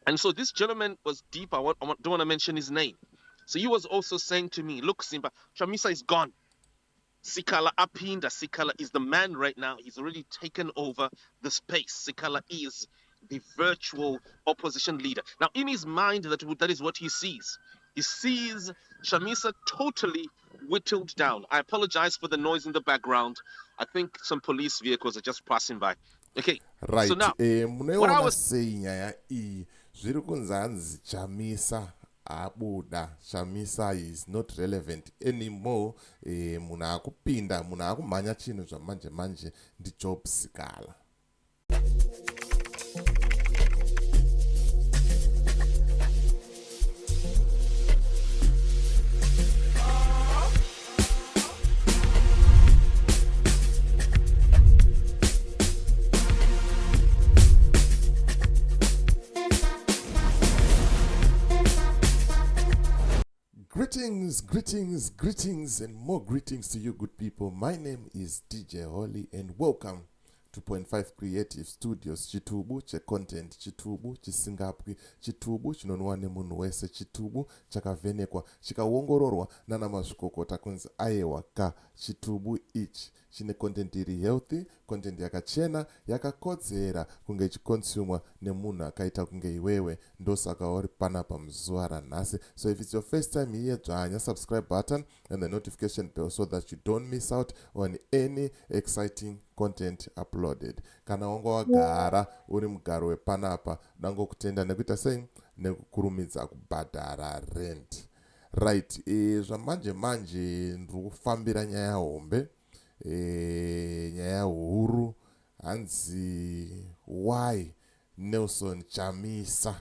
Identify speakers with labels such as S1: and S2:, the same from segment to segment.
S1: And so this gentleman was deep. Don't want to mention his name. So he was also saying to me, look, Simba, Chamisa is gone. Sikala Apinda, Sikala is the man right now. He's already taken over the space. Sikala is the virtual opposition leader. Now, in his mind, that is what he sees. He sees Chamisa totally whittled down. I apologize for the noise in the background. I think some police vehicles are just passing by. Okay, so
S2: Right,
S1: now, what I
S2: munoiona
S1: was
S2: sei nyaya iyi zviri kunzi hanzi Chamisa abuda, Chamisa is not relevant anymore. Munhu akupinda, munhu akumhanya chinhu zvamanje manje ndiJob Sikala. Greetings, greetings, greetings, and more greetings to you, good people. My name is DJ Holly, and welcome to Point 5 Creative Studios. Chitubu che content, chitubu chisingapwi, chitubu chinonwa nemunhu wese, chitubu chakavhenekwa, chikaongororwa nana mazvikokota kunzi aiwa ka chitubu ichi chine content iri healthy, content yakachena, yakakodzera kunge ichikonsumwa nemunhu akaita kunge iwewe. Ndosaka uri panapa muzuva ranhasi. So if it's your first time here, dzvanya subscribe button and the notification bell so that you don't miss out on any exciting content uploaded. Kana wanga wagara uri mugaro wepanapa, dangokutenda nekuita sei, nekukurumidza kubhadhara rent. Right, zvamanje manje ndiri kufambira nyaya hombe, nyaya huru, hanzi why Nelson Chamisa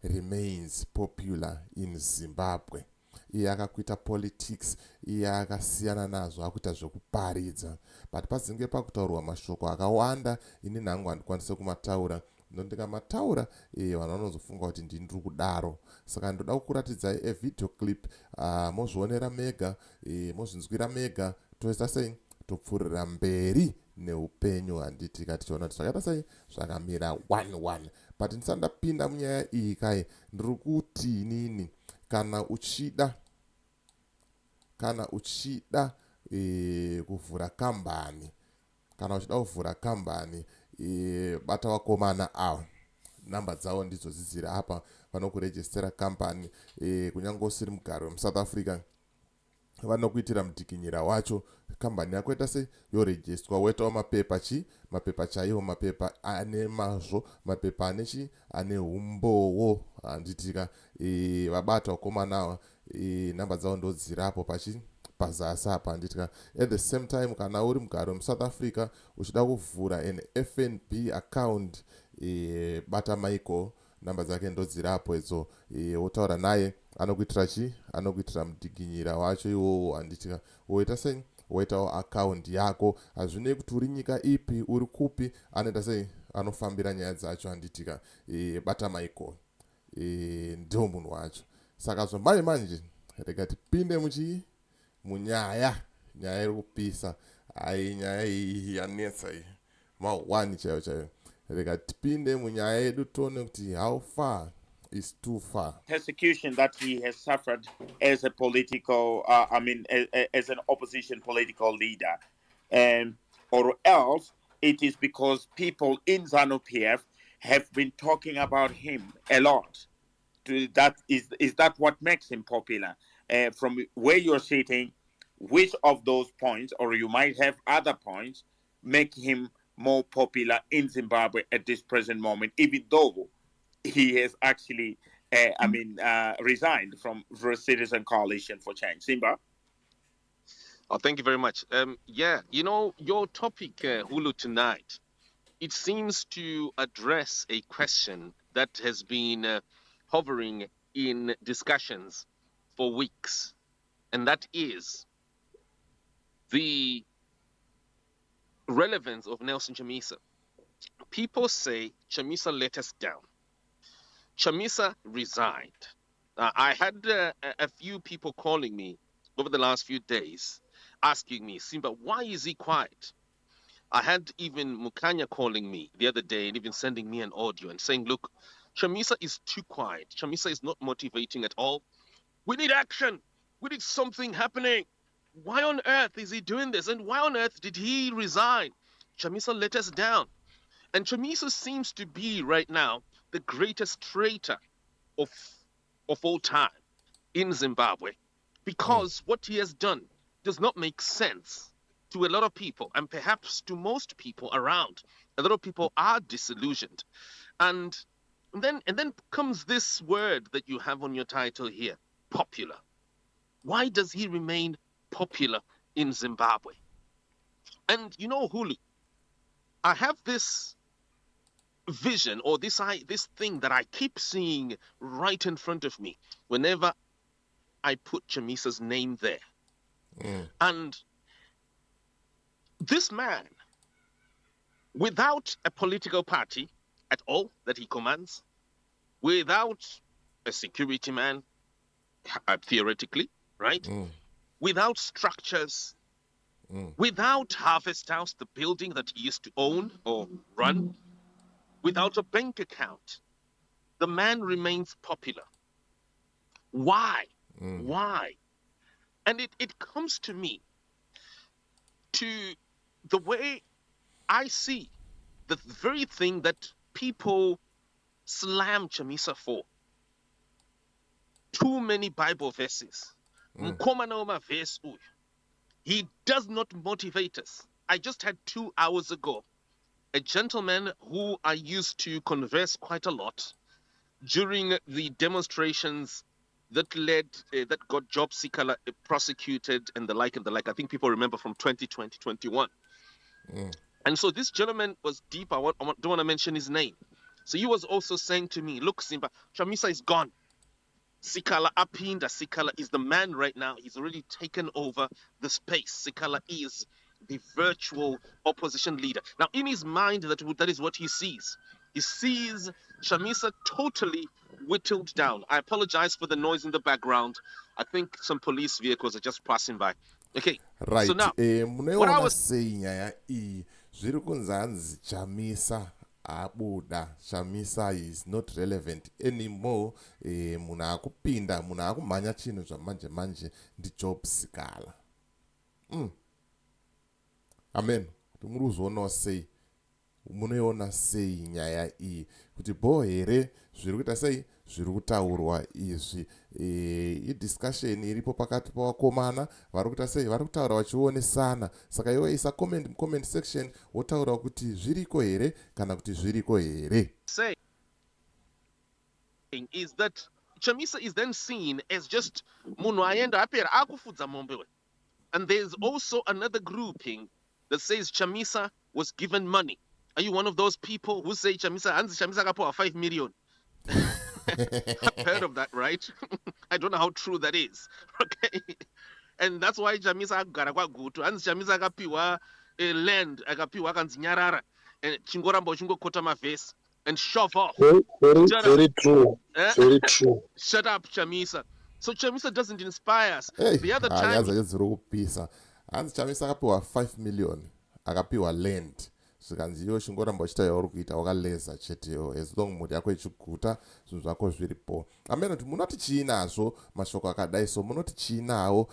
S2: remains popular in Zimbabwe. Iye akakuita politics, iye akasiyana nazvo, akuita zvekuparidza. But pazinge pakutaurwa mashoko akawanda, ini nangu handikwanise kumataura. Ndingamataura vanhu vanozofunga kuti ndiri kudaro. Saka ndoda kukuratidzai video clip, mozvionera mega, mozvinzwira mega, toisa sei, topfuurira mberi neupenyu. Handiti katichiona kuti zvakaita sei zvakamira 1-1. But ndisandapinda munyaya iyi kai, ndiri kuti inini kana uchida kuvhura kambani, bata vakomana ava, namba dzavo ndidzo dzidzira apa, vanokurejistera kambani, kunyange usiri mugaro wemuSouth Africa vanokuitira mudzikinyira wacho. Kambani yako ita sei yorejistwa, woitawo mapepa chaiwo, mapepa ane mazvo, mapepa ane umbowo. Handitika vabata vakomana ava, namba dzavo ndodzirapo pazasi apa. Handitika at the same time, kana uri mugaro wemuSouth Africa uchida kuvhura an FNB account, bata Michael, namba dzake ndodzirapo idzo, wotaura naye, anokuitira mudzikinyira wacho iwowo. Handitika woita sei, woitawo account yako. Hazvinei kuti uri nyika ipi, uri kupi, anoita sei, anofambira nyaya dzacho. Handitika bata Michael ndio munhu wacho. Saka zvamanje manje rega tipinde munyaya iri kupisa. Nyaya iyi yanetsa iyi, ma1 chaiyo chaiyo. Rega tipinde munyaya yedu tione kuti how far is too far.
S3: Persecution that he has suffered as a political, as an opposition political leader, or else it is because people in Zanu PF have been talking about him a lot. That is that what makes him popular? From where you're sitting, which of those points, or you might have other points, make him more popular in Zimbabwe at this present moment, even though he has actually, resigned from the Citizen Coalition for Change? Simba?
S1: Oh, thank you very much. Yeah, your topic, Hulu, tonight, it seems to address a question that has been hovering in discussions for weeks, and that is the relevance of Nelson Chamisa. People say Chamisa let us down. Chamisa resigned. I had a few people calling me over the last few days asking me, Simba, why is he quiet? I had even Mukanya calling me the other day and even sending me an audio and saying, look, Chamisa is too quiet. Chamisa is not motivating at all. We need action. We need something happening. Why on earth is he doing this? And why on earth did he resign? Chamisa let us down. And Chamisa seems to be right now the greatest traitor of, of all time in Zimbabwe, because what he has done does not make sense to a lot of people, and perhaps to most people around. A lot of people are disillusioned. And then comes this word that you have on your title here, popular. Why does he remain popular in Zimbabwe? And you know, Hulu, I have this vision, or this thing that I keep seeing right in front of me whenever I put Chamisa's name there. And this man, without a political party at all that he commands, without a security man, theoretically, right? Without structures, without Harvest House, the building that he used to own or run, without a bank account, the man remains popular. Why? Why? And it comes to me, to the way I see the very thing that people slam Chamisa for. Too many Bible verses. He does not motivate us. I just had 2 hours ago a gentleman who I used to converse quite a lot during the demonstrations that that got job seeker prosecuted and the like. I think people remember from 2020, 21. And so this gentleman was deep. I don't want to mention his name. So he was also saying to me, look, Simba, Chamisa is gone. Sikala Apinda, Sikala is the man right now. He's already taken over the space. Sikala is the virtual opposition leader. Now, in his mind, that is what he sees. He sees Chamisa totally whittled down. I apologize for the noise in the background. I think some police vehicles are just passing by. Okay.
S2: Right.
S1: So now,
S2: what I was saying, Zvirukunzanzi Chamisa abuda. Chamisa is not relevant anymore. Muna akupinda, muna akumanya chino zvamanje manje ndi job sikala. Amen. Tumuruzoona sei. Munoiona sei nyaya iyi kuti bo here zviri kuita sei zviri kutaurwa izvi idiscussion iripo pakati pavakomana vari kuita sei vari kutaura vachionesana saka iwe isa comment section wotaura kuti zviriko here kana kuti zviriko here.
S1: Saying is that Chamisa is then seen as just munhu aenda Apera Akufudza Mombe, and there's also another grouping that says Chamisa was given money. Are you one of those people who say Chamisa Hanzi Chamisa kapoa 5 million? I've heard of that, right? I don't know how true that is. Okay. And that's why Chamisa agara kwa gutu. Hanzi Chamisa akapiwa land, akapiwa akanzi nyarara. And chingoramba chingokota mavesi and shove off.
S4: Very true. Very true.
S1: Shut up, Chamisa. So Chamisa doesn't inspire us.
S2: Hey,
S1: the other time.
S2: Hanzi Chamisa akapiwa 5 million. Akapiwa land. Zvikanziyo chingoramba uchita yauri kuita wakaleza cheteyo as long mhuri yako ichiguta zvinhu zvako zviripo. Ameno kuti munoti chiinazvo mashoko akadai so munoti chiinawo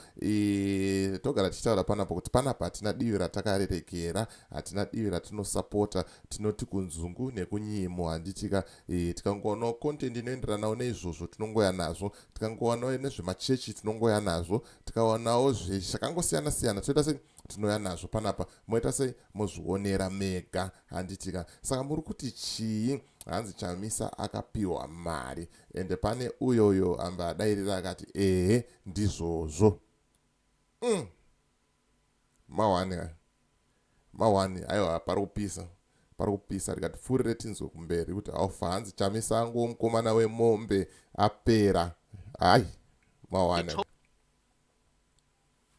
S2: togara tichitaura panapo kuti panapa hatina divi ratakarerekera hatina divi ratinosapota tinoti kunzungu nekunyimo handitika tikangoona content inoenderanawo neizvozvo tinongoya nazvo tikangowanawo nezvemachechi tinongoya nazvo tikaonawo zvakangosiyana siyana toita sei tinoya nazvo panapa moita sei mozvionera mega handitika saka muri kuti chii Hanzi Chamisa akapiwa mari ende pane uyoyo amba adairira akati ndizvozvo mawani aiwa pari kupisa rikati pfuurire tinzwe kumberi kuti aufa Hanzi Chamisa angu mukomana weMombe apera hai mawani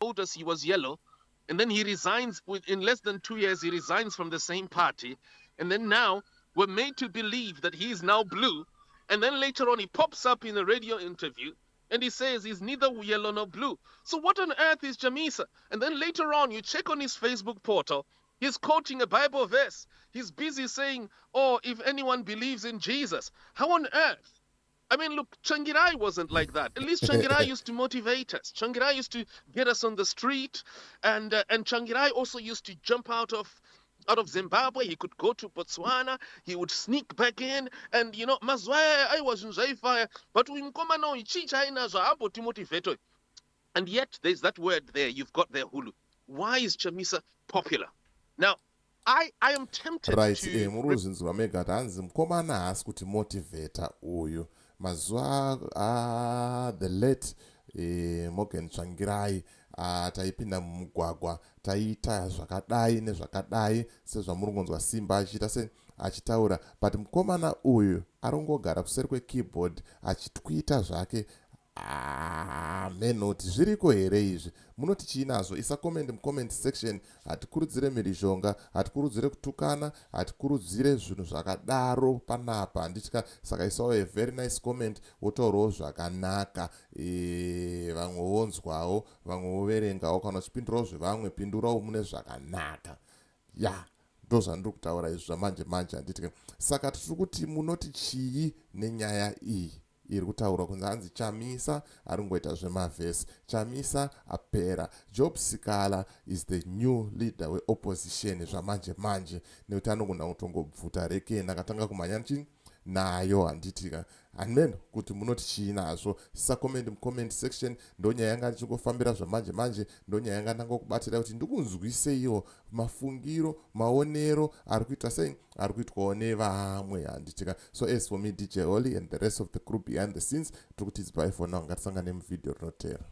S1: told us he was yellow, and then he resigns in less than 2 years. He resigns from the same party, and then now we're made to believe that he's now blue, and then later on he pops up in a radio interview and he says he's neither yellow nor blue. So what on earth is Chamisa? And then later on you check on his Facebook portal He's quoting a Bible verse. He's busy saying, oh, if anyone believes in Jesus, how on earth? I mean, look, Changirai wasn't like that. At least Changirai used to motivate us. Changirai used to get us on the street, and Changirai also used to jump out of Zimbabwe. He could go to Botswana. He would sneak back in, and mazwaya I was in fire, but we no motivate. And yet there's that word there. You've got there, Hulu. Why is Chamisa popular? Now, I am tempted
S2: right,
S1: to
S2: muruzinzwa mega Hanzi mukomana haasi kuti motivator uyu mazuva the late Morgan Tsvangirai taipinda mumugwagwa taiita zvakadai nezvakadai sezvamuri kunzwa Simba achiita achitaura, but mukomana uyu arongogara kuseri kwekeyboard achitwita zvake. Menoti zviriko here izvi? Munoti chiinazvo? Isa comment mucomment section. Hatikurudzire mhirizhonga, hatikurudzire kutukana, hatikurudzire zvinhu zvakadaro panapa. Handitya saka isawo a very nice comment wotaurawo zvakanaka. Vamwe wonzwawo, vamwe woverengawo, kana uchipindurawo zvevamwe pindurawo mune zvakanaka. Ya, ndo zvandiri kutaura izvi zvamanje manje handitya. Saka tiri kuti munoti chii nenyaya iyi? Iri kutaura kunzi hanzi Chamisa ari kungoita zvemavhesi. Chamisa Apera. Job Sikala is the new leader weopposition zvamanje manje, nekuti anogona kutongobvuta reke nakatanga kumhanya nayo handitika. Amen, kuti munoti chii nazvo? Sisa comment mucomment section. Ndonyaya yanga ndichingofambira zvamanje manje, ndonyaya yanga ndangokubatira kuti ndikunzwiseiwo mafungiro, maonero ari kuitwa sei, ari kuitwawo nevamwe handitika. So as for me, DJ Oli and the rest of the crew behind the scenes, tiri kuti it's bye for now. Ngatisangane muvidhio rinotevera.